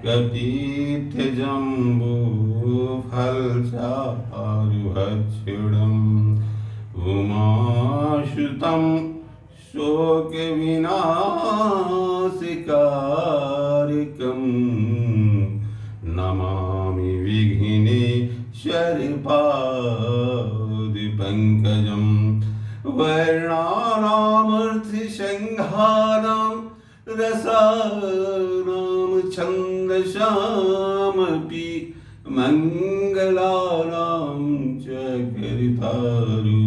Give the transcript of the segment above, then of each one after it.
कपीत्यजम्बूफलचारुभक्षिणम् उमाश्रुतं शोकविनाशकारकम् नमामि विघ्नेश्वरपादपङ्कजम् वर्णानामर्थसंहारं रसानां छन्दसामपि मङ्गलानां च करितारु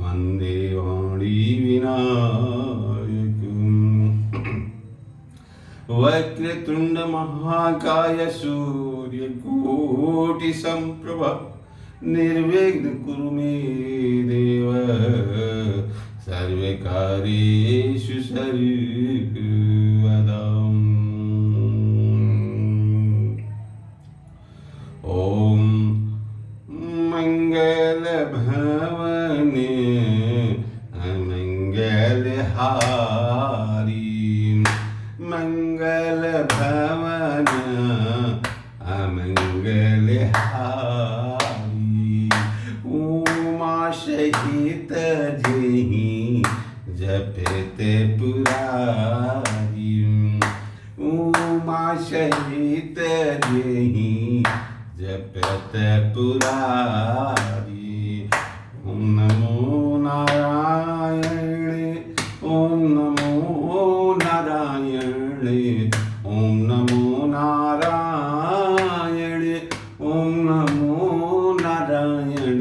वन्दे वाणीविनायकम् वक्रतुण्ड महाकाय सूर्यकोटिसम्प्रभ निर्विघ्न कुरु मे देव सर्वकार्येषु सर्वदा। ॐ मंगलभवने अमंगलहारी मंगलभवन अमंगलहारी उमाशहित जेहि जपत पुरारी उमाशहित जेहि जपत पुरारी। ओम नमो नारायण ओम नमो नारायण ओम नमो नारायण ओम नमो नारायण।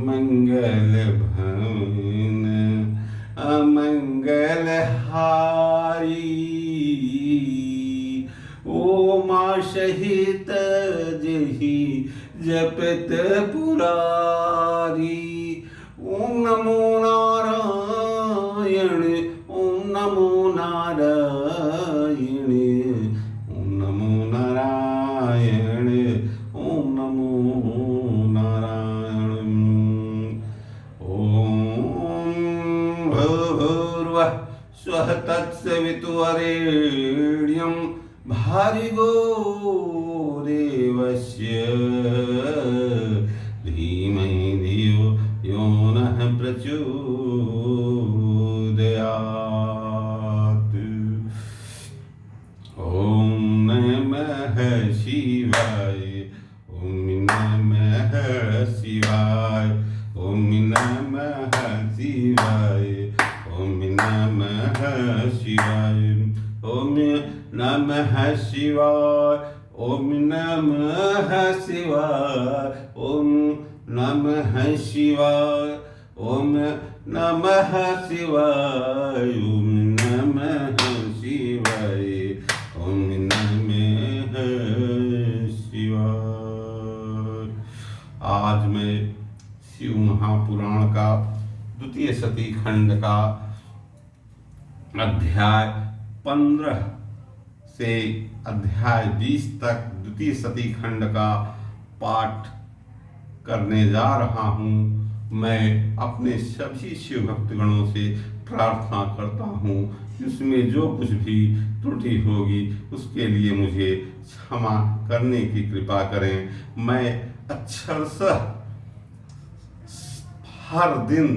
मंगल भवन अमंगलहारी ओमाशहित जेहि जपत पुरारी। ओम नमो नारायण ओम नमो नारायण ओम नमो नारायण ओम नमो नारायण। ओम भूर्भुवः स्वः तत्सवितुर्वरेण्यं भर्गो देवस्य धीमहि धियो यो नः प्रचोदयात्। ॐ नमः शिवाय ॐ नमः शिवाय ॐ नमः शिवाय ॐ नमः शिवाय ॐ नमः शिवाय ॐ नमः शिवाय ॐ नमः शिवाय ॐ नमः शिवाय ॐ नमः शिवाय ॐ नमः शिवाय। आज मैं शिव महापुराण का द्वितीय सती खंड का अध्याय 15 से अध्याय 20 तक द्वितीय सती खंड का पाठ करने जा रहा हूँ। मैं अपने सभी शिव भक्तगणों से प्रार्थना करता हूँ कि उसमें जो कुछ भी त्रुटि होगी उसके लिए मुझे क्षमा करने की कृपा करें। मैं अक्षरशः हर दिन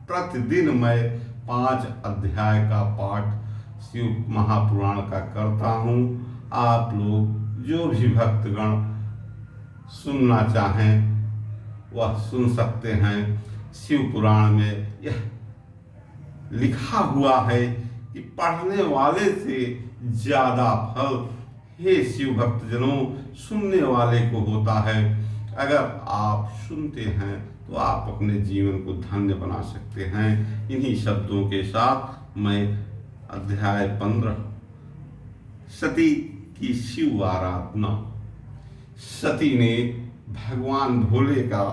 प्रतिदिन मैं 5 अध्याय का पाठ शिव महापुराण का करता हूँ। आप लोग जो भी भक्तगण सुनना चाहें वह सुन सकते हैं। शिव पुराण में यह लिखा हुआ है कि पढ़ने वाले से ज्यादा फल हे शिव भक्तजनों सुनने वाले को होता है। अगर आप सुनते हैं तो आप अपने जीवन को धन्य बना सकते हैं। इन्हीं शब्दों के साथ मैं अध्याय 15 सती की शिव आराधना। सती ने भगवान भोले का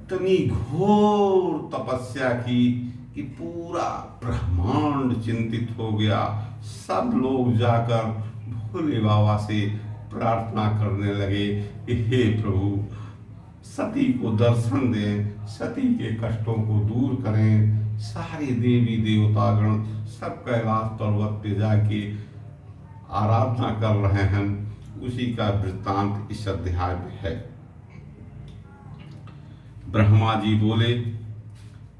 इतनी घोर तपस्या की कि पूरा ब्रह्मांड चिंतित हो गया। सब लोग जाकर भोले बाबा से प्रार्थना करने लगे कि हे प्रभु सती को दर्शन दें, सती के कष्टों को दूर करें, सारे देवी देवतागण सब कैलाश पर्वत पे जाके आराधना कर रहे हैं, उसी का वृत्तांत इस अध्याय में है। ब्रह्मा जी बोले,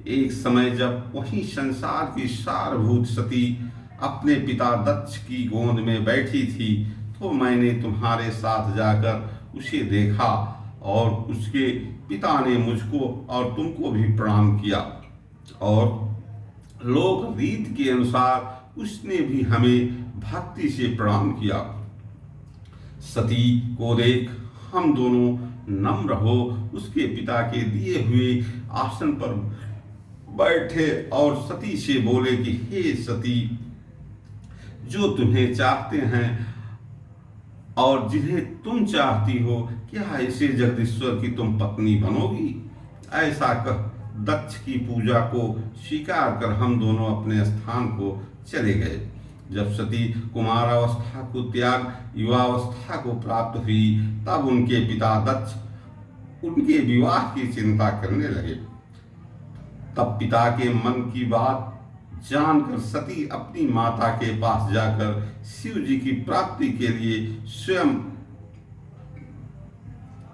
एक समय जब वही संसार की सारभूत सती अपने पिता दक्ष की गोद में बैठी थी, तो मैंने तुम्हारे साथ जाकर उसे देखा और उसके पिता ने मुझको और तुमको भी प्रणाम किया, और लोक रीत के अनुसार उसने भी हमें भक्ति से प्रणाम किया। सती को देख हम दोनों नम्र हो उसके पिता के दिए हुए आसन पर बैठे और सती से बोले कि हे सती, जो तुम्हें चाहते हैं और जिन्हें तुम चाहती हो, क्या ऐसे जगदीश्वर की तुम पत्नी बनोगी? ऐसा कह दक्ष की पूजा को स्वीकार कर हम दोनों अपने स्थान को चले गए। जब सती कुमारावस्था को त्याग युवावस्था को प्राप्त हुई, तब उनके पिता दक्ष उनके विवाह की चिंता करने लगे। तब पिता के मन की बात जानकर सती अपनी माता के पास जाकर शिव जी की प्राप्ति के लिए स्वयं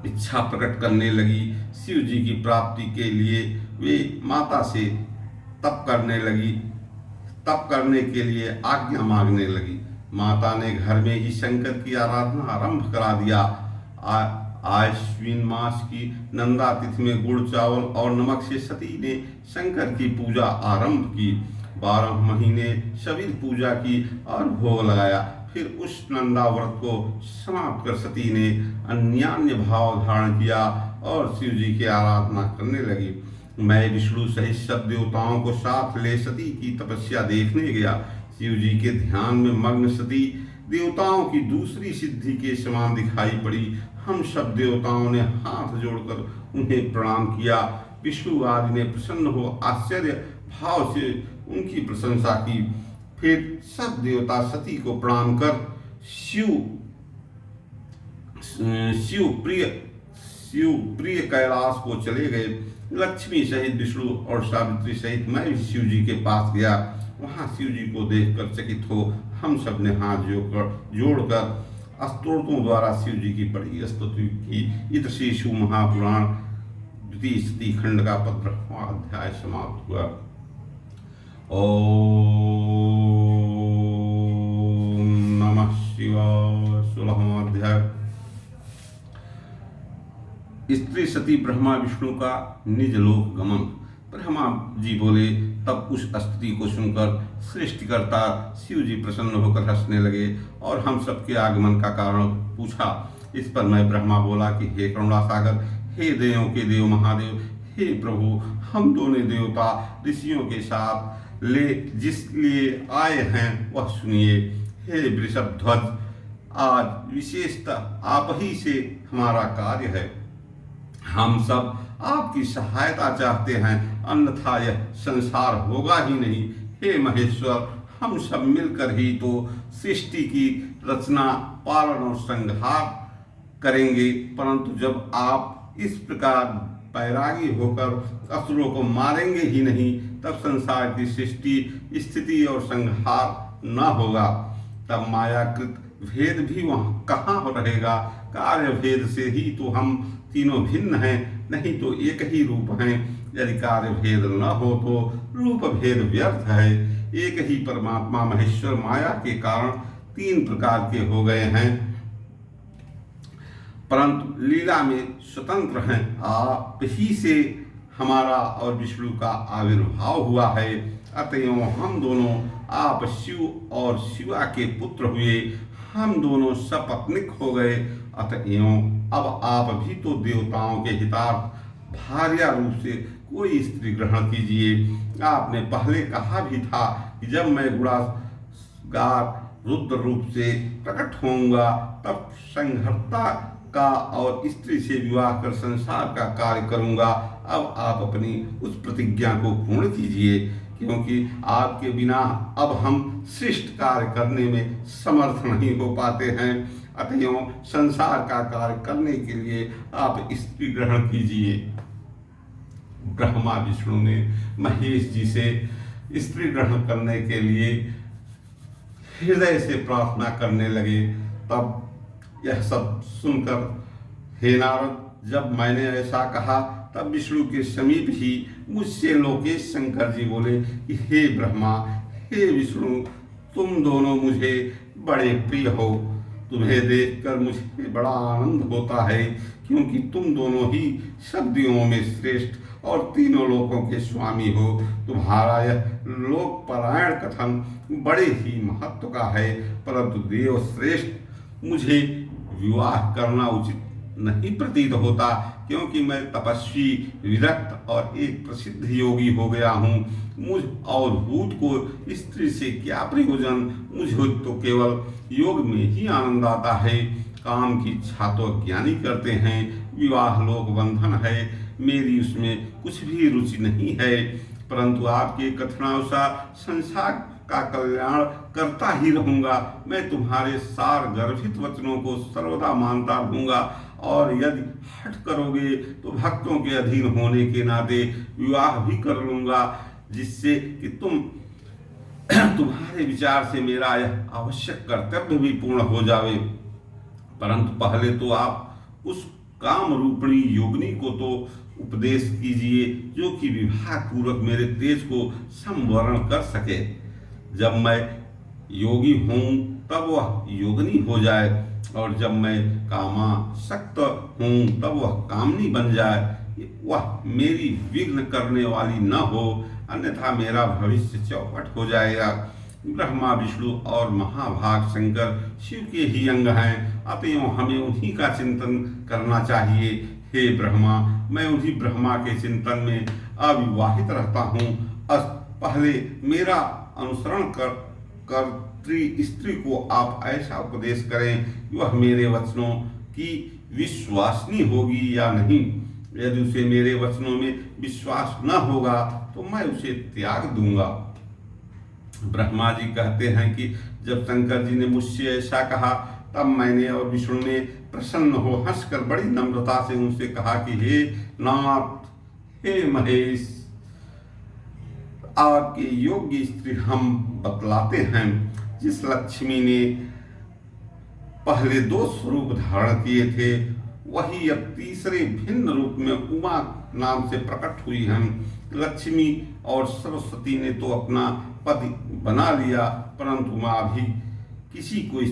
इच्छा प्रकट करने लगी। शिव जी की प्राप्ति के लिए वे माता से तप करने के लिए आज्ञा मांगने लगी। माता ने घर में ही शंकर की आराधना आरंभ करा दिया। आश्विन मास की नंदा तिथि में गुड़ चावल और नमक से सती ने शंकर की पूजा आरंभ की। 12 महीने शबीर पूजा की और भोग लगाया। फिर उस नंदा व्रत को समाप्त कर सती ने अन्यान्य भाव धारण किया और शिव जी की आराधना करने लगी। मैं विष्णु सहित सब देवताओं को साथ ले सती की तपस्या देखने गया। शिव जी के ध्यान में मग्न सती देवताओं की दूसरी सिद्धि के समान दिखाई पड़ी। हम सब देवताओं ने हाथ जोड़कर उन्हें प्रणाम किया। विष्णु आदि ने प्रसन्न हो आश्चर्य भाव से उनकी प्रशंसा की। फिर सब देवता सती को प्रणाम कर शिव प्रिय कैलाश को चले गए। लक्ष्मी सहित विष्णु और सावित्री सहित मैं भी शिव जी के पास गया। वहां शिव जी को देखकर चकित हो हम सब ने हाथ जोड़कर स्तोत्रों द्वारा शिव जी की बड़ी स्तुति की। इधर से शिव महापुराण द्वितीय सती खंड का 15वां अध्याय समाप्त हुआ। ओम नमः शिवाय। 16वां अध्याय। स्त्री सती ब्रह्मा विष्णु का निज लोक गमन। ब्रह्मा जी बोले, तब उस स्तुति को सुनकर सृष्टिकर्ता शिव जी प्रसन्न होकर हंसने लगे और हम सबके आगमन का कारण पूछा। इस पर मैं ब्रह्मा बोला कि हे करुणा सागर, हे देवों के देव महादेव, हे प्रभु, हम दोनों देवता ऋषियों के साथ जिसलिए आए हैं वह सुनिए। हे वृषभ ध्वज, आज विशेषतः आप ही से हमारा कार्य है। हम सब आपकी सहायता चाहते हैं, अन्यथा यह संसार होगा ही नहीं। हे महेश्वर, हम सब मिलकर ही तो सृष्टि की रचना, पालन और संहार करेंगे, परंतु जब आप इस प्रकार बैरागी होकर असुरों को मारेंगे ही नहीं, तब संसार की सृष्टि, स्थिति और संहार न होगा। तब मायाकृत भेद भी वहाँ कहाँ रहेगा? कार्य भेद से ही तो हम तीनों भिन्न हैं, नहीं तो एक ही रूप हैं। यदि कार्य भेद न हो तो रूप भेद व्यर्थ है। एक ही परमात्मा महेश्वर माया के कारण 3 प्रकार के हो गए हैं, परंतु लीला में स्वतंत्र हैं। आप ही से हमारा और विष्णु का आविर्भाव हुआ है। अतएव हम दोनों आप शिव और शिवा के पुत्र हुए, हम दोनों सपत्निक हो गए। अतएव अब आप भी तो देवताओं के हितार्थ भार्या रूप से कोई स्त्री ग्रहण कीजिए। आपने पहले कहा भी था कि जब मैं गुणागार रुद्र रूप से प्रकट होऊंगा, तब संहर्ता का और स्त्री से विवाह कर संसार का कार्य करूंगा। अब आप अपनी उस प्रतिज्ञा को पूर्ण कीजिए, क्योंकि आपके बिना अब हम श्रेष्ठ कार्य करने में समर्थ नहीं हो पाते हैं। अतएव संसार का कार्य करने के लिए आप स्त्री ग्रहण कीजिए। ब्रह्मा विष्णु ने महेश जी से स्त्री ग्रहण करने के लिए हृदय से प्रार्थना करने लगे। तब यह सब सुनकर हे नारद, जब मैंने ऐसा कहा तब विष्णु के समीप ही मुझसे लोकेश शंकर जी बोले कि हे ब्रह्मा, हे विष्णु, तुम दोनों मुझे बड़े प्रिय हो। तुम्हें देखकर मुझे बड़ा आनंद होता है, क्योंकि तुम दोनों ही शब्दियों में श्रेष्ठ और तीनों लोकों के स्वामी हो। तुम्हारा यह लोकपरायण कथन बड़े ही महत्व का है, परंतु देव श्रेष्ठ मुझे विवाह करना उचित नहीं प्रतीत होता, क्योंकि मैं तपस्वी, विरक्त और एक प्रसिद्ध योगी हो गया हूँ। मुझ और भूत को स्त्री से क्या प्रयोजन? मुझे तो केवल योग में ही आनंद आता है। काम की इच्छा तो ज्ञानी करते हैं, विवाह लोक बंधन है, मेरी उसमें कुछ भी रुचि नहीं है। परंतु आपके कथनानुसार संसार का कल्याण करता ही रहूंगा। मैं तुम्हारे सार गर्भित वचनों को सर्वदा मानता रहूंगा, और यदि हठ करोगे तो भक्तों के अधीन होने के नाते विवाह भी कर लूंगा, जिससे कि तुम्हारे विचार से मेरा यह आवश्यक कर्तव्य भी पूर्ण हो जावे। परंतु पहले तो आप उस काम रूपिणी योगिनी को तो उपदेश कीजिए, जो कि विवाह पूर्वक मेरे तेज को संवरण कर सके। जब मैं योगी हूँ तब वह योगिनी हो जाए, और जब मैं कामासक्त हूँ तब वह कामनी बन जाए। वह मेरी विघ्न करने वाली न हो, अन्यथा मेरा भविष्य चौपट हो जाएगा। ब्रह्मा, विष्णु और महाभाग शंकर शिव के ही अंग हैं, अतएव हमें उन्हीं का चिंतन करना चाहिए। हे ब्रह्मा, मैं उन्हीं ब्रह्मा के चिंतन में अविवाहित रहता हूँ। पहले मेरा अनुसरण कर स्त्री को आप ऐसा उपदेश करें कि वह मेरे वचनों की विश्वासनी होगी या नहीं। यदि उसे मेरे वचनों में विश्वास न होगा तो मैं उसे त्याग दूंगा। ब्रह्मा जी कहते हैं कि जब शंकर जी ने मुझसे ऐसा कहा, तब मैंने और विष्णु ने प्रसन्न हो हंसकर बड़ी नम्रता से उनसे कहा कि हे नाथ, हे महेश, आपके योग्य स्त्री हम बतलाते हैं। जिस लक्ष्मी ने पहले 2 स्वरूप धारण किए थे, वही अब तीसरे भिन्न रूप में उमा नाम से प्रकट हुई हैं। लक्ष्मी और सरस्वती ने तो अपना पति बना लिया, परंतु उमा अभी किसी की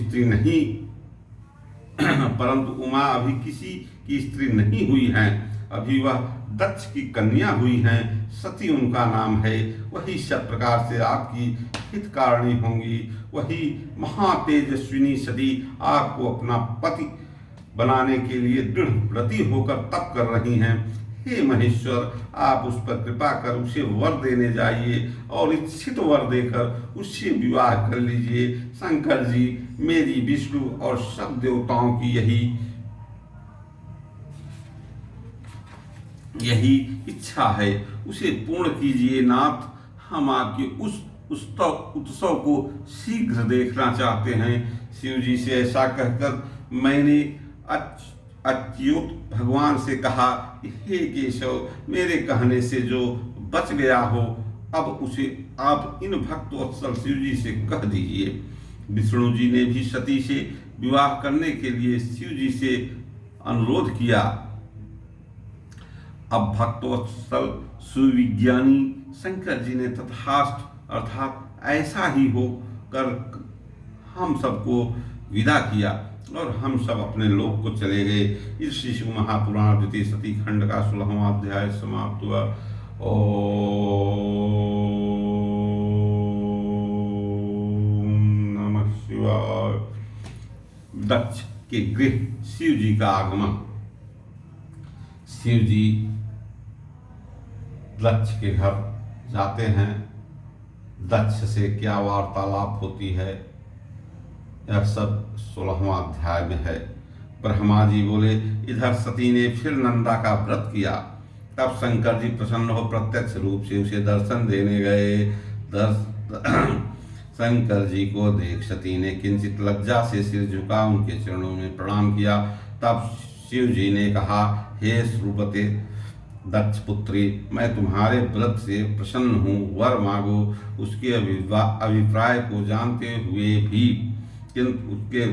स्त्री नहीं हुई है। अभी वह दक्ष की कन्या हुई हैं, सती उनका नाम है। वही सब प्रकार से आपकी हितकारिणी होंगी। वही महातेजस्विनी सती आपको अपना पति बनाने के लिए दृढ़ व्रती होकर तप कर रही हैं। हे महेश्वर, आप उस पर कृपा कर उसे वर देने जाइए और इच्छित वर देकर उससे विवाह कर लीजिए। शंकर जी, मेरी, विष्णु और सब देवताओं की यही इच्छा है, उसे पूर्ण कीजिए नाथ। हम आपके उस उत्सव को शीघ्र देखना चाहते हैं। शिव जी से ऐसा कहकर मैंने अच्युत भगवान से कहा, हे केशव, मेरे कहने से जो बच गया हो, अब उसे आप इन भक्तवत्सल शिव जी से कह दीजिए। विष्णु जी ने भी सती से विवाह करने के लिए शिव जी से अनुरोध किया। अब भक्तवत्सल सुविज्ञानी शंकर जी ने तथास्तु अर्थात ऐसा ही हो कर हम सबको विदा किया, और हम सब अपने लोक को चले गए। इस शिशु महापुराण द्वितीय सती खंड का 16वां अध्याय समाप्त हुआ। ओम नमः शिवाय। दक्ष के गृह शिव जी का आगमन। शिव जी दक्ष के घर जाते हैं। दक्ष से क्या वार्तालाप होती है, यह सब 16वां अध्याय में है। ब्रह्मा जी बोले, इधर सती ने फिर नंदा का व्रत किया। तब शंकर जी प्रसन्न हो प्रत्यक्ष रूप से उसे दर्शन देने गए। शंकर जी को देख सती ने किंचित लज्जा से सिर झुका उनके चरणों में प्रणाम किया। तब शिव जी ने कहा, हे श्रुपते, दक्ष पुत्री, मैं तुम्हारे व्रत से प्रसन्न हूँ, वर मांगो। उसके अभिप्राय को जानते हुए भी किंतु उसके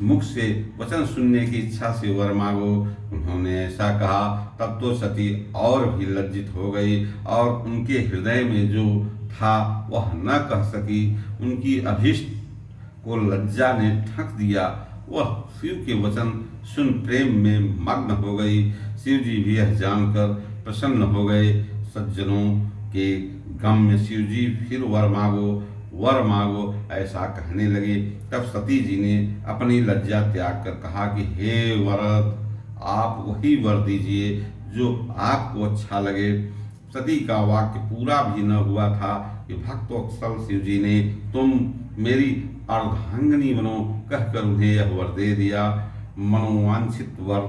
मुख से वचन सुनने की इच्छा से वर मांगो। उन्होंने ऐसा कहा तब तो सती और भी लज्जित हो गई और उनके हृदय में जो था वह न कह सकी। उनकी अभीष्ट को लज्जा ने ढक दिया। वह शिव के वचन सुन प्रेम में मग्न हो गई। शिव जी भी यह जानकर प्रसन्न हो गए। सज्जनों के गम में शिव जी फिर वर मांगो ऐसा कहने लगे। तब सती जी ने अपनी लज्जा त्याग कर कहा कि हे वरद, आप वही वर दीजिए जो आपको अच्छा लगे। सती का वाक्य पूरा भी न हुआ था कि भक्तवत्सल शिव जी ने तुम मेरी अर्धांगिनी बनो कहकर उन्हें यह वर दे दिया। मनोवांछित वर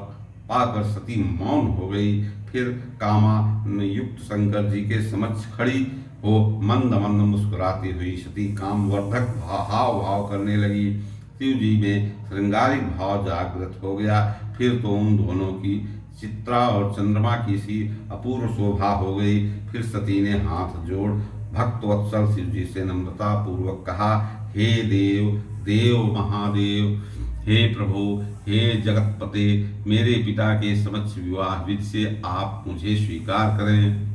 पाकर सती मौन हो गई। फिर कामा युक्त शंकर जी के समक्ष खड़ी हो मंद मंद मुस्कुराती हुई सती कामवर्धक हाव भाव करने लगी। शिव जी में श्रृंगारिक भाव जागृत हो गया। फिर तो उन दोनों की चित्रा और चंद्रमा की सी अपूर्व शोभा हो गई। फिर सती ने हाथ जोड़ भक्तवत्सल शिव जी से नम्रता पूर्वक कहा, हे देव देव महादेव, हे प्रभु, हे जगतपते, मेरे पिता के समक्ष विवाह विधि से आप मुझे स्वीकार करें।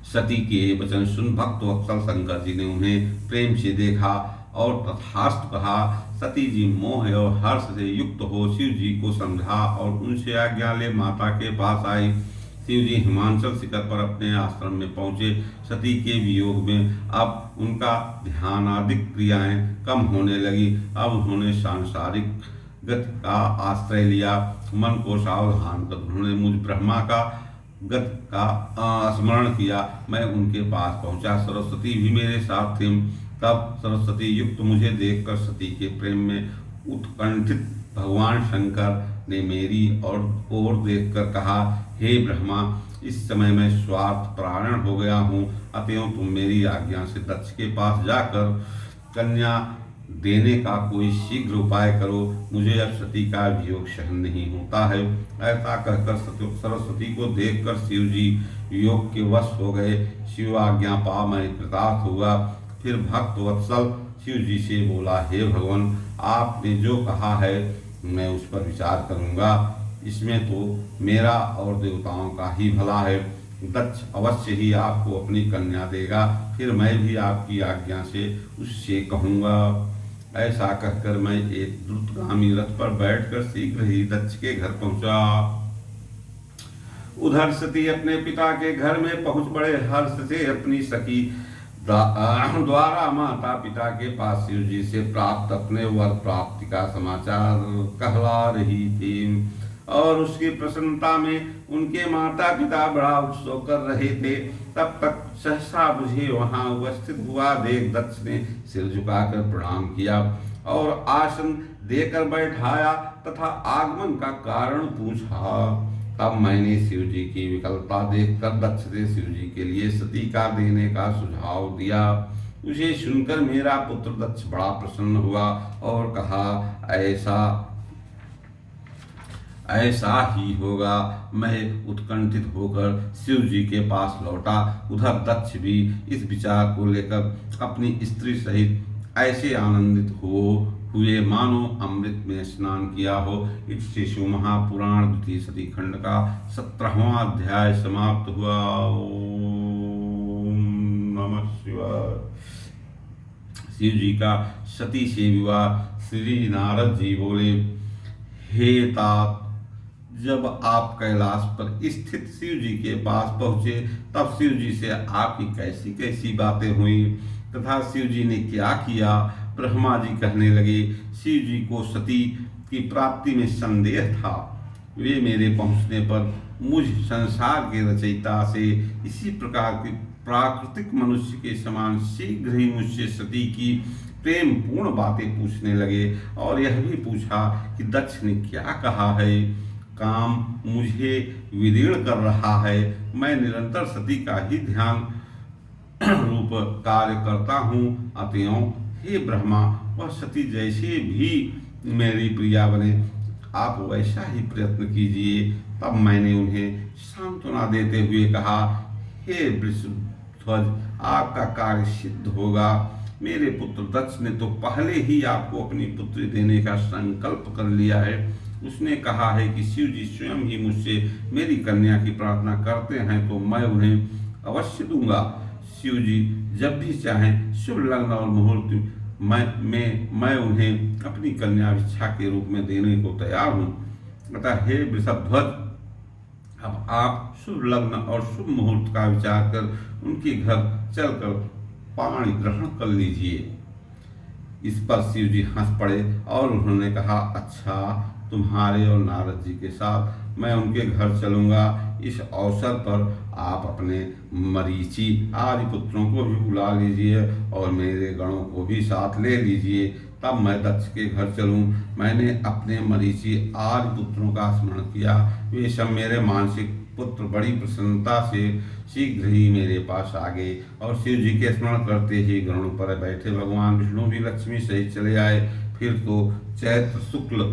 सती के वचन सुन भक्तवत्सल शंकर जी ने उन्हें प्रेम से देखा और तथास्तु कहा। सती जी मोह और हर्ष से युक्त हो शिव जी को समझा और उनसे आज्ञा ले माता के पास आई। शिव जी हिमाचल शिखर पर अपने आश्रम में पहुँचे। सती के वियोग में अब उनका ध्यानादिक क्रियाएं कम होने लगी। अब उन्होंने सांसारिक गति का आश्रय लिया। मन को सावधान कर उन्होंने मुझ ब्रह्मा का गति का स्मरण किया। मैं उनके पास पहुंचा। सरस्वती भी मेरे साथ थी। तब सरस्वती युक्त मुझे देखकर सती के प्रेम में उत्कंठित भगवान शंकर ने मेरी ओर देखकर कहा, हे ब्रह्मा, इस समय मैं स्वार्थ परायण हो गया हूँ, अतएव तुम मेरी आज्ञा से दक्ष के पास जाकर कन्या देने का कोई शीघ्र उपाय करो। मुझे अब सती का वियोग सहन नहीं होता है। ऐसा कहकर सरस्वती को देखकर शिव जी योग के वश हो गए। शिव आज्ञा पा मैं कृतार्थ हुआ। फिर भक्त वत्सल शिव जी से बोला, हे भगवान, आपने जो कहा है मैं उस पर विचार करूंगा। इसमें तो मेरा और देवताओं का ही भला है। दक्ष अवश्य ही आपको अपनी कन्या देगा। फिर मैं भी आपकी आज्ञा से उससे कहूँगा। ऐसा कहकर मैं एक द्रुतगामी रथ पर बैठकर शीघ्र ही दक्ष के घर पहुंचा। उधर सती अपने पिता के घर में पहुंच बड़े हर्ष से अपनी सखी द्वारा माता पिता के पास शिव जी से प्राप्त अपने वर प्राप्ति का समाचार कहला रही थी और उसकी प्रसन्नता में उनके माता पिता बड़ा उत्सव कर रहे थे। तब तक सहसा मुझे वहां उपस्थित हुआ देख दक्ष ने सिर झुकाकर प्रणाम किया और आसन देकर बैठाया तथा आगमन का कारण पूछा। तब मैंने शिव जी की विकलता देखकर दक्ष से शिव जी के लिए सतीका देने का सुझाव दिया। उसे सुनकर मेरा पुत्र दक्ष बड़ा प्रसन्न हुआ और कहा, ऐसा ही होगा। मैं उत्कंठित होकर शिव जी के पास लौटा। उधर दक्ष भी इस विचार को लेकर अपनी स्त्री सहित ऐसे आनंदित हुए मानो अमृत में स्नान किया हो। इस शिशु महापुराण द्वितीय सती खंड का 17वां अध्याय समाप्त हुआ। ओम नमः शिवाय। शिव जी का सती से विवाह। श्री नारद जी बोले, हे तात, जब आप कैलाश पर स्थित शिव जी के पास पहुँचे तब शिव जी से आपकी कैसी कैसी बातें हुई तथा शिव जी ने क्या किया। ब्रह्मा जी कहने लगे, शिव जी को सती की प्राप्ति में संदेह था। वे मेरे पहुँचने पर मुझ संसार के रचयिता से इसी प्रकार की प्राकृतिक मनुष्य के समान शीघ्र ही मुझसे सती की प्रेम पूर्ण बातें पूछने लगे और यह भी पूछा कि दक्ष ने क्या कहा है। काम मुझे विदीर्ण कर रहा है। मैं निरंतर सती का ही ध्यान रूप कार्य करता हूँ, अतएव हे ब्रह्मा, वह सती जैसे भी मेरी प्रिया बने, आप वैसा ही प्रयत्न कीजिए। तब मैंने उन्हें सांत्वना देते हुए कहा, हे वृषध्वज, आपका कार्य सिद्ध होगा। मेरे पुत्र दक्ष ने तो पहले ही आपको अपनी पुत्री देने का संकल्प कर लिया है। उसने कहा है कि शिव जी स्वयं ही मुझसे मेरी कन्या की प्रार्थना करते हैं तो मैं उन्हें अवश्य दूंगा। शिव जी जब भी चाहें शुभ लग्न और मुहूर्त मैं उन्हें अपनी कन्या भिक्षा के रूप में देने को तैयार हूँ। अतः हे वृषध्वज, अब आप शुभ लग्न और शुभ मुहूर्त का विचार कर उनके घर चलकर पाणी ग्रहण कर लीजिए। इस पर शिव जी हंस पड़े और उन्होंने कहा, अच्छा, तुम्हारे और नारद जी के साथ मैं उनके घर चलूंगा। इस अवसर पर आप अपने मरीचि आदि पुत्रों को भी बुला लीजिए और मेरे गणों को भी साथ ले लीजिए। तब मैं दक्ष के घर चलूं। मैंने अपने मरीचि आदि पुत्रों का स्मरण किया। वे सब मेरे मानसिक पुत्र बड़ी प्रसन्नता से शीघ्र ही मेरे पास आ गए और शिव जी के स्मरण करते ही गरुड़ पर बैठे भगवान विष्णु भी लक्ष्मी सहित चले आए। फिर तो चैत्र शुक्ल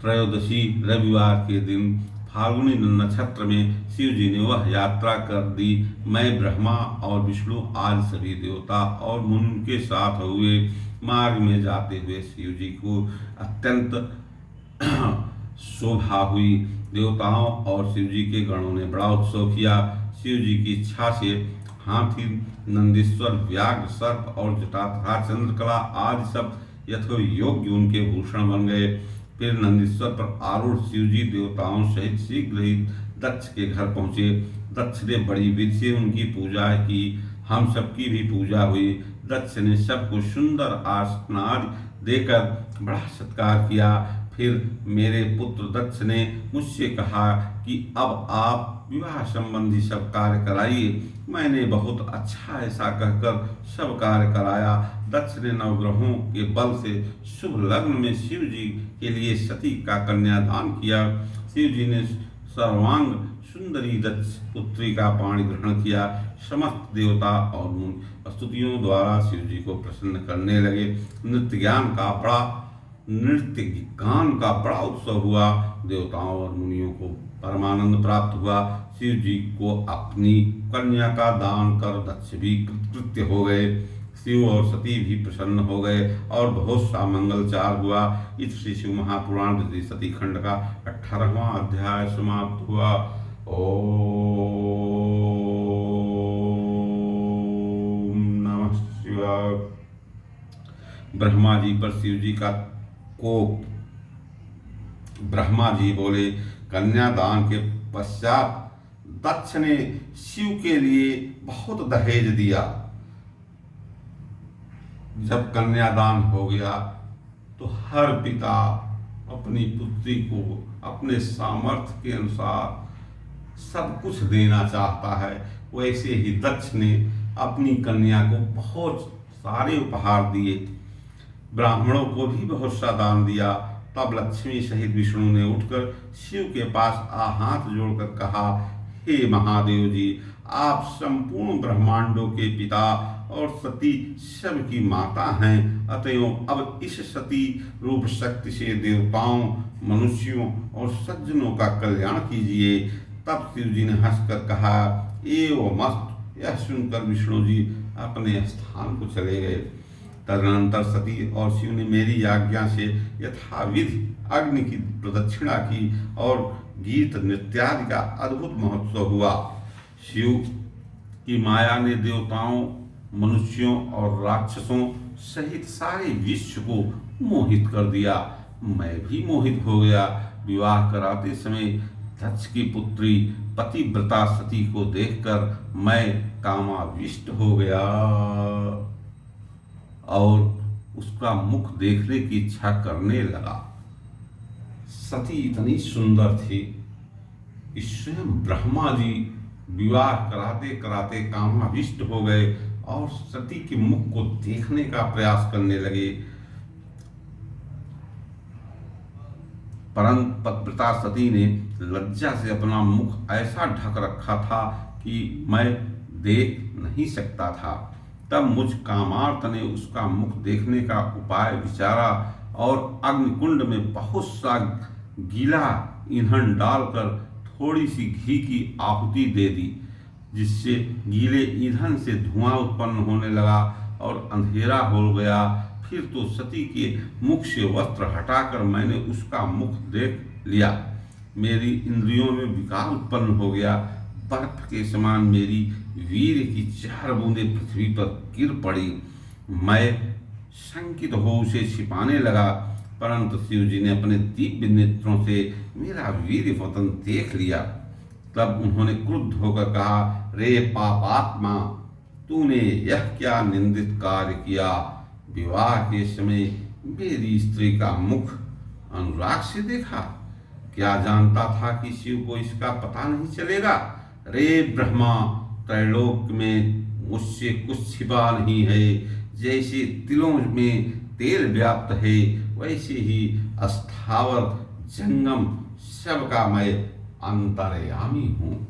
त्रयोदशी रविवार के दिन फाल्गुनी नक्षत्र में शिव जी ने वह यात्रा कर दी। मैं ब्रह्मा और विष्णु आदि सभी देवता और मुनि के साथ हुए मार्ग में जाते हुए शिव जी को अत्यंत शोभा हुई। देवताओं और शिव जी के गणों ने बड़ा उत्सव किया। शिव जी की इच्छा से हाथी, नंदीश्वर, व्याघ्र, सर्प और जटाधार, चंद्रकला आदि सब यथोयोग्य उनके भूषण बन गए। फिर नंदीश्वर पर आरूढ़ शिव जी देवताओं सहित शीघ्र ही दक्ष के घर पहुंचे। दक्ष ने बड़ी विधि से उनकी पूजा की। हम सबकी भी पूजा हुई। दक्ष ने सबको सुंदर आसन आदि देकर बड़ा सत्कार किया। फिर मेरे पुत्र दक्ष ने मुझसे कहा कि अब आप विवाह संबंधी सब कार्य कराइए। मैंने बहुत अच्छा ऐसा कहकर सब कार्य कराया। दक्ष ने नवग्रहों के बल से शुभ लग्न में शिव जी के लिए सती का कन्यादान किया। शिव जी ने सर्वांग सुंदरी दक्ष पुत्री का पाणी ग्रहण किया। समस्त देवता और मुनि स्तुतियों द्वारा शिव जी को प्रसन्न करने लगे। नृत्य गान का बड़ा उत्सव हुआ। देवताओं और मुनियों को परमानंद प्राप्त हुआ। शिव जी को अपनी कन्या का दान कर दक्ष भी कृतकृत्य हो गए। शिव और सती भी प्रसन्न हो गए और बहुत सा मंगलचार हुआ। इस श्री शिव महापुराण सती खंड का 18वां अध्याय समाप्त हुआ। ओम नमः शिवाय। ब्रह्मा जी पर शिव जी का कोप। ब्रह्मा जी बोले, कन्यादान के पश्चात दक्ष ने शिव के लिए बहुत दहेज दिया। जब कन्यादान हो गया तो हर पिता अपनी पुत्री को अपने सामर्थ्य के अनुसार सब कुछ देना चाहता है। वैसे ही दक्ष ने अपनी कन्या को बहुत सारे उपहार दिए। ब्राह्मणों को भी बहुत सा दान दिया। तब लक्ष्मी सहित विष्णु ने उठकर शिव के पास हाथ जोड़कर कहा, हे महादेव जी, आप संपूर्ण ब्रह्मांडों के पिता और सती सबकी माता हैं। अतएव अब इस सती रूप शक्ति से देवताओं, मनुष्यों और सज्जनों का कल्याण कीजिए। तब शिव जी ने हंसकर कहा, एवं मस्त। यह सुनकर विष्णु जी अपने स्थान को चले गए। तदनंतर सती और शिव ने मेरी आज्ञा से यथाविधि अग्नि की प्रदक्षिणा की और गीत नृत्यादि का अद्भुत महोत्सव हुआ। शिव की माया ने देवताओं, मनुष्यों और राक्षसों सहित सारे विश्व को मोहित कर दिया। मैं भी मोहित हो गया। विवाह कराते समय दक्ष की पुत्री पतिव्रता सती को देखकर मैं कामाविष्ट हो गया और उसका मुख देखने की इच्छा करने लगा। सती इतनी सुंदर थी कि स्वयं ब्रह्मा जी विवाह कराते कराते कामाविष्ट हो गए और सती के मुख को देखने का प्रयास करने लगे। परंतु पतिव्रता सती ने लज्जा से अपना मुख ऐसा ढक रखा था कि मैं देख नहीं सकता था। तब मुझ कामार्थ ने उसका मुख देखने का उपाय विचारा और अग्निकुंड में बहुत सा गीला ईंधन डालकर थोड़ी सी घी की आहुति दे दी, जिससे गीले ईंधन से धुआं उत्पन्न होने लगा और अंधेरा हो गया। फिर तो सती के मुख से वस्त्र हटाकर मैंने उसका मुख देख लिया। मेरी इंद्रियों में विकार उत्पन्न हो गया। बर्फ के समान मेरी वीर की 4 बूंदें पृथ्वी पर गिर पड़ी। मैं शंकित हो उसे छिपाने लगा, परंतु शिव जी ने अपने दिव्य नेत्रों से मेरा वीर वतन देख लिया। तब उन्होंने क्रुद्ध होकर कहा, रे पापात्मा, तूने यह क्या निंदित कार्य किया? विवाह के समय मेरी स्त्री का मुख अनुराग से देखा। क्या जानता था कि शिव को इसका पता नहीं चलेगा? रे ब्रह्मा, त्रैलोक में मुझसे कुछ छिपा नहीं है। जैसे तिलों में तेल व्याप्त है, वैसे ही अस्थावर जंगम सबका मैं अंतर्यामी हूँ।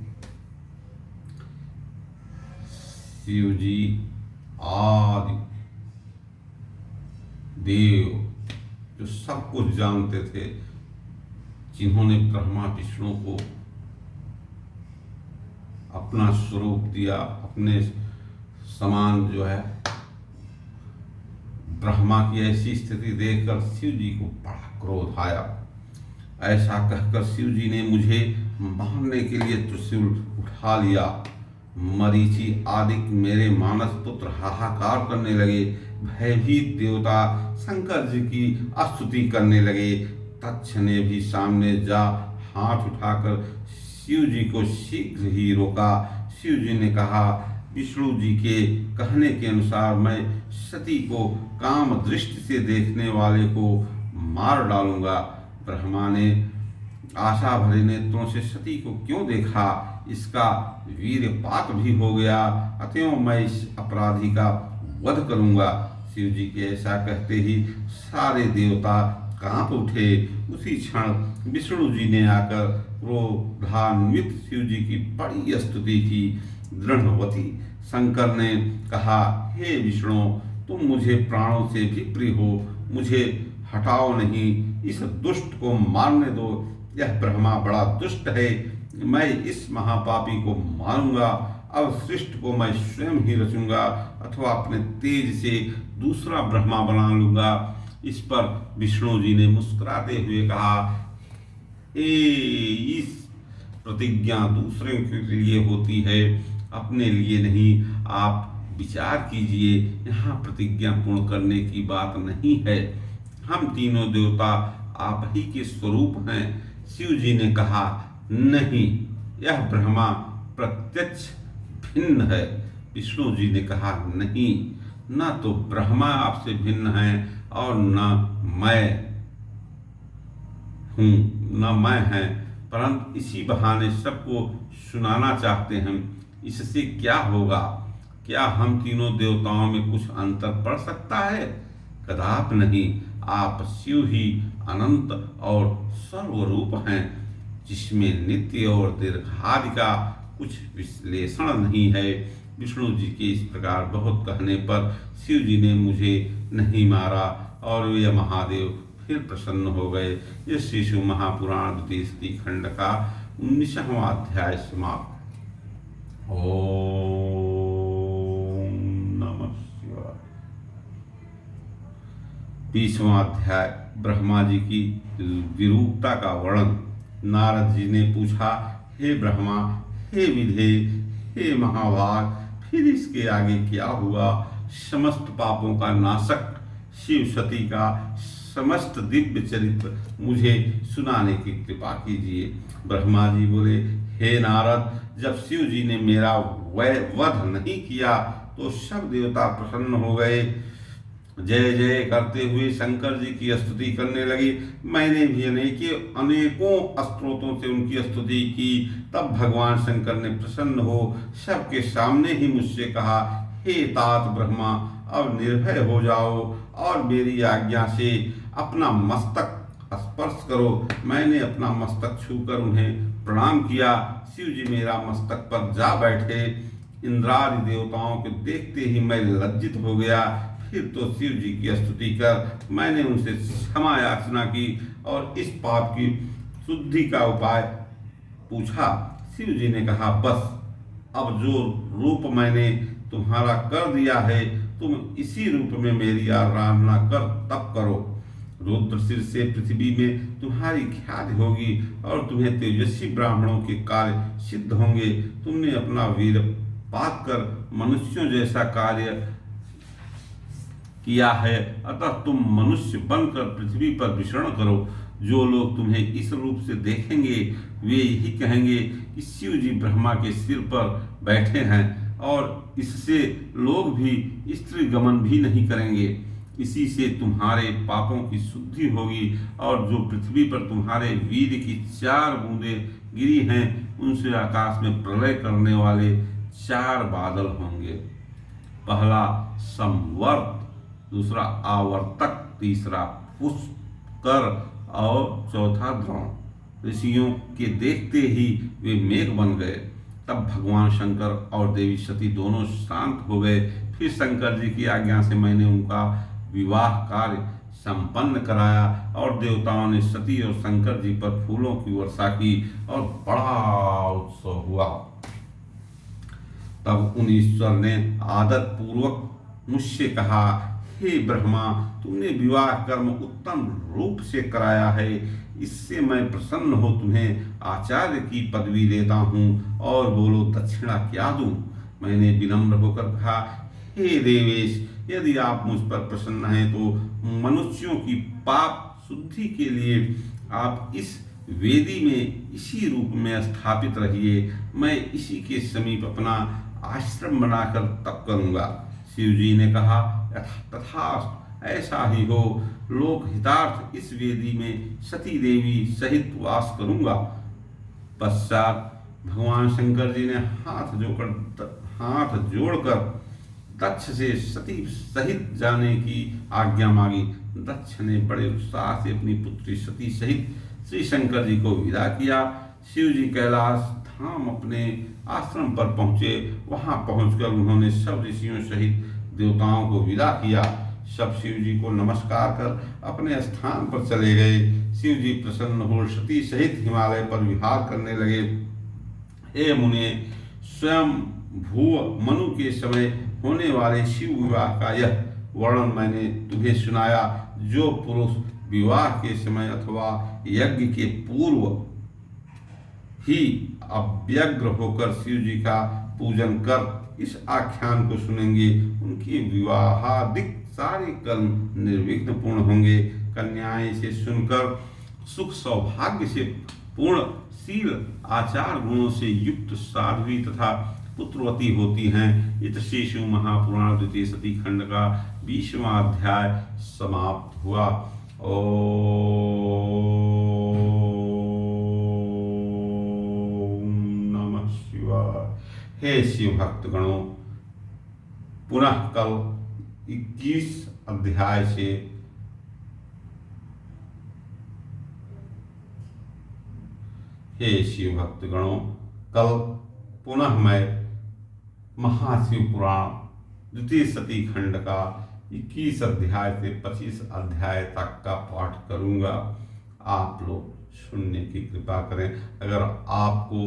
शिव जी आदि देव जो सब कुछ जानते थे, जिन्होंने ब्रह्मा विष्णु को अपना स्वरूप दिया, अपने समान जो है ब्रह्मा की ऐसी स्थिति देखकर शिव जी को बड़ा क्रोध आया। ऐसा कहकर शिव जी ने मुझे मारने के लिए त्रिशूल उठा लिया। मरीचि आदि मेरे मानस पुत्र हाहाकार करने लगे। भयभीत देवता शंकर जी की स्तुति करने लगे। तक्ष ने भी सामने जा हाथ उठाकर शिव जी को शीघ्र ही रोका। शिव जी ने कहा, विष्णु जी के कहने के अनुसार मैं सती को काम दृष्टि से देखने वाले को मार डालूंगा। ब्रह्मा ने आशा भरे नेत्रों से सती को क्यों देखा, इसका वीरपात भी हो गया, अतएव मैं इस अपराधी का वध करूंगा। शिव जी के ऐसा कहते ही सारे देवता कांप उठे। उसी क्षण विष्णु जी ने आकर क्रोधान्वित शिव जी की बड़ी स्तुति की। दृढ़वती शंकर ने कहा, हे विष्णु, तुम मुझे प्राणों से भी प्रिय हो, मुझे हटाओ नहीं, इस दुष्ट को मारने दो। यह ब्रह्मा बड़ा दुष्ट है, मैं इस महापापी को मारूंगा। अब सृष्टि को मैं स्वयं ही रचूंगा अथवा अपने तेज से दूसरा ब्रह्मा बना लूंगा। इस पर विष्णु जी ने मुस्कुराते हुए कहा, इस प्रतिज्ञा दूसरे के लिए होती है, अपने लिए नहीं। आप विचार कीजिए, यहाँ प्रतिज्ञा पूर्ण करने की बात नहीं है। हम तीनों देवता आप ही के स्वरूप हैं। शिव जी ने कहा, नहीं, यह ब्रह्मा प्रत्यक्ष भिन्न है। विष्णु जी ने कहा, नहीं, न तो ब्रह्मा आपसे भिन्न है और न मैं है, परंतु इसी बहाने सबको सुनाना चाहते हैं। इससे क्या होगा? क्या हम तीनों देवताओं में कुछ अंतर पड़ सकता है? कदापि नहीं। आप शिव ही अनंत और सर्वरूप हैं, जिसमें नित्य और दीर्घादि का कुछ विश्लेषण नहीं है। विष्णु जी के इस प्रकार बहुत कहने पर शिव जी ने मुझे नहीं मारा और वे महादेव फिर प्रसन्न हो गए। ये श्री शिव महापुराण द्वितीय स्कंद खंड का 19वां अध्याय समाप्त। ओम नमः शिवाय। 20वां अध्याय ब्रह्मा जी की विरूपता का वर्णन। नारद जी ने पूछा, हे ब्रह्मा, हे विधे, हे महाभाग, फिर इसके आगे क्या हुआ? समस्त पापों का नाशक शिव सती का समस्त दिव्य चरित्र मुझे सुनाने की कृपा कीजिए। ब्रह्मा जी बोले, हे नारद, जब शिव जी ने मेरा वध नहीं किया तो सब देवता प्रसन्न हो गए, जय जय करते हुए शंकर जी की स्तुति करने लगी। मैंने भी अनेकों स्त्रोतों से उनकी स्तुति की। तब भगवान शंकर ने प्रसन्न हो सबके सामने ही मुझसे कहा, हे तात ब्रह्मा, अब निर्भय हो जाओ और मेरी आज्ञा से अपना मस्तक स्पर्श करो। मैंने अपना मस्तक छूकर उन्हें प्रणाम किया। शिव जी मेरा मस्तक पर जा बैठे। इंद्रादि देवताओं को देखते ही मैं लज्जित हो गया। फिर तो शिव जी की स्तुति कर मैंने उनसे क्षमा याचना की और इस पाप की शुद्धि का उपाय पूछा। शिव जी ने कहा, बस अब जो रूप मैंने तुम्हारा कर दिया है, तुम इसी रूप में मेरी आराधना कर तप करो। रुद्र सिर से पृथ्वी में तुम्हारी ख्याति होगी और तुम्हें तेजस्वी ब्राह्मणों के कार्य सिद्ध होंगे। तुमने अपना वीर पात कर मनुष्यों जैसा कार्य किया है, अतः तुम मनुष्य बनकर पृथ्वी पर विचरण करो। जो लोग तुम्हें इस रूप से देखेंगे वे यही कहेंगे कि शिव जी ब्रह्मा के सिर पर बैठे हैं और इससे लोग भी स्त्री गमन भी नहीं करेंगे। इसी से तुम्हारे पापों की शुद्धि होगी और जो पृथ्वी पर तुम्हारे वीर की 4 बूंदें गिरी हैं उनसे आकाश में प्रलय करने वाले 4 बादल होंगे। पहला संवर्त, दूसरा आवर्तक, तीसरा पुष्कर और चौथा द्रोण। ऋषियों के देखते ही वे मेघ बन गए। तब भगवान शंकर और देवी सती दोनों शांत हो गए। फिर शंकर जी की आज्ञा से मैंने उनका विवाह कार्य संपन्न कराया और देवताओं ने सती और शंकर जी पर फूलों की वर्षा की और बड़ा उत्सव हुआ। तब उन ईश्वर ने आदर पूर्वक मुझसे कहा, हे ब्रह्मा, तुमने विवाह कर्म उत्तम रूप से कराया है, इससे मैं प्रसन्न हो तुम्हें आचार्य की पदवी देता हूँ और बोलो दक्षिणा क्या दूं। मैंने विनम्र होकर कहा, हे देवेश, यदि आप मुझ पर प्रसन्न हैं तो मनुष्यों की पाप शुद्धि के लिए आप इस वेदी में इसी रूप में स्थापित रहिए। मैं इसी के समीप अपना आश्रम बनाकर तप करूंगा। शिव जी ने कहा, तथास्तु, ऐसा ही हो। लोक हितार्थ इस वेदी में सती देवी सहित वास करूंगा। पश्चात भगवान शंकर जी ने हाथ जोड़कर दक्ष से सती सहित जाने की आज्ञा मांगी। दक्ष ने बड़े उत्साह से अपनी पुत्री सती सहित श्री शंकर जी को विदा किया। शिव जी कैलाश धाम अपने आश्रम पर पहुंचे। वहां पहुंचकर उन्होंने सब ऋषियों सहित देवताओं को विदा किया। सब शिव जी को नमस्कार कर अपने स्थान पर चले गए। शिव जी प्रसन्न हो सती सहित हिमालय पर विहार करने लगे। हे मुने, स्वयं भूव मनु के समय होने वाले शिव विवाह का यह वर्णन मैंने तुम्हें सुनाया। जो पुरुष विवाह के समय अथवा यज्ञ के पूर्व ही अव्यग्र होकर शिव जी का पूजन कर इस आख्यान को सुनेंगे, उनके विवाहादिक सारे कर्म निर्विघ्न पूर्ण होंगे। कन्याएं इसे सुनकर सुख सौभाग्य से पूर्ण शील आचार गुणों से युक्त साध्वी तथा पुत्रवती होती हैं। इत से शिव महापुराण द्वितीय सती खंड का 20वां अध्याय समाप्त हुआ। ओम नमः शिवाय। हे शिव भक्तगणों, पुनः कल 21 अध्याय से हे शिव भक्तगणों, कल पुनः मैं महाशिव पुराण द्वितीय सती खंड का 21 अध्याय से 25 अध्याय तक का पाठ करूंगा। आप लोग सुनने की कृपा करें। अगर आपको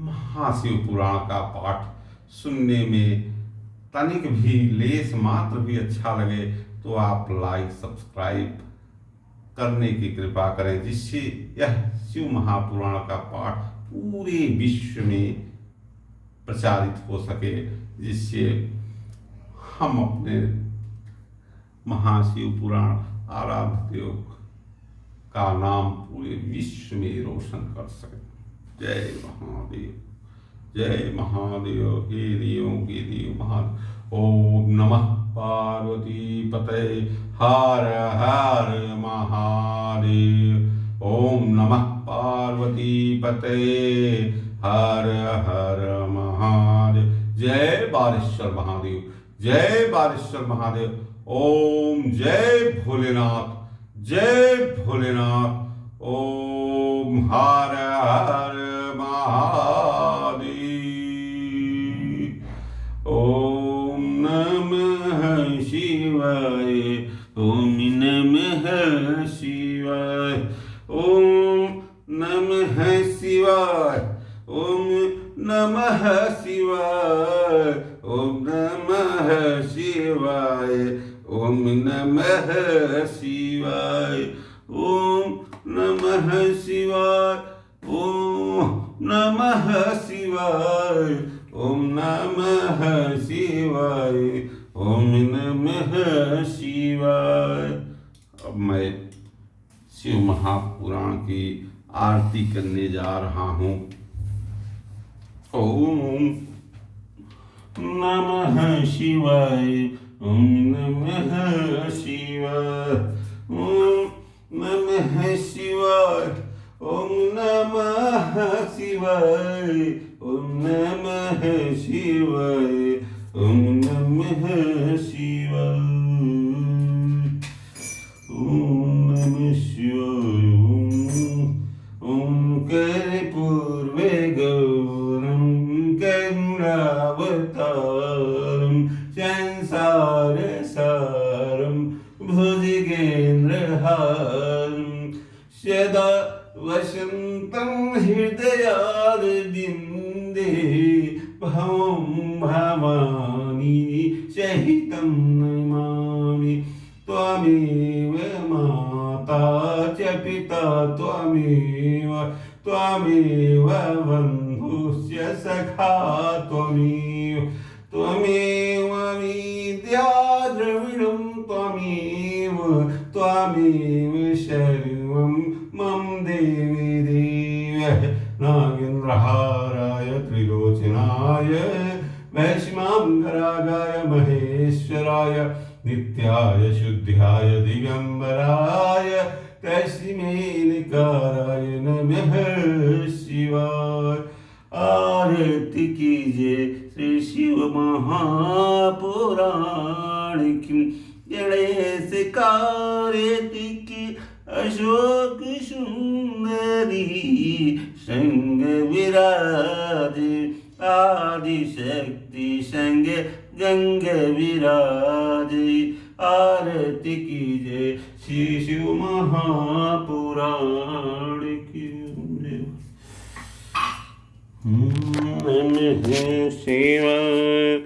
महाशिव पुराण का पाठ सुनने में तनिक भी लेस मात्र भी अच्छा लगे तो आप लाइक सब्सक्राइब करने की कृपा करें, जिससे यह शिव महापुराण का पाठ पूरे विश्व में प्रचारित हो सके, जिससे हम अपने महाशिव पुराण आराध्य देव का नाम पूरे विश्व में रोशन कर सके। जय महादेव, जय महादेव। हे देवों के देव महादेव। ओम नमः पार्वती पते, हर हर महादेव। ओम नमः पार्वती पते, हर हर महादेव। जय बालेश्वर महादेव, जय बालेश्वर महादेव। ओम जय भोलेनाथ, जय भोलेनाथ। ओम हर हर महादेव। ओम नमः शिवाय। नमः शिवाय। ओम नमः शिवाय। ओम नमः शिवाय। ओम नमः शिवाय। ओम नमः शिवाय। ओम नमः शिवाय। ओम नमः शिवाय। ओम नमः शिवाय। ओम नमः शिवाय। अब मैं शिव महापुराण की आरती करने जा रहा हूँ। ओम नमः शिवाय। ओम नमः शिवाय। ओम नमः शिवाय। ओम नमः शिवाय। ओम नमः शिवाय। ओम नमः शिवाय। ओम नमः शिवाय। ओम कर्पूर्वे गौरं करुणावतारं संसारसारं भुजगेन्द्रहारं सदा वसन्तं हृदयारविन्दे भवं भवानी सहितं नमामि। त्वमेव माता च पिता त्वमेव बन्धुश्च सखा त्वमेव विद्या द्रविणं त्वमेव सर्वं मम देवी देव। नागेन्द्रहाराय त्रिलोचनाय वैश्वानराय महेश्वराय नित्याय शुद्ध्याय दिगंबराय तस्मैनिकाराय नमः शिवाय। आरती कीजिए श्री शिव महापुराण की। गणेश कार्तिकी अशोक सुंदरी संग विराज आदि शक्ति संग गंग विराज। आरती कीजिए श्री शिव महापुराण की। नमः शिवाय।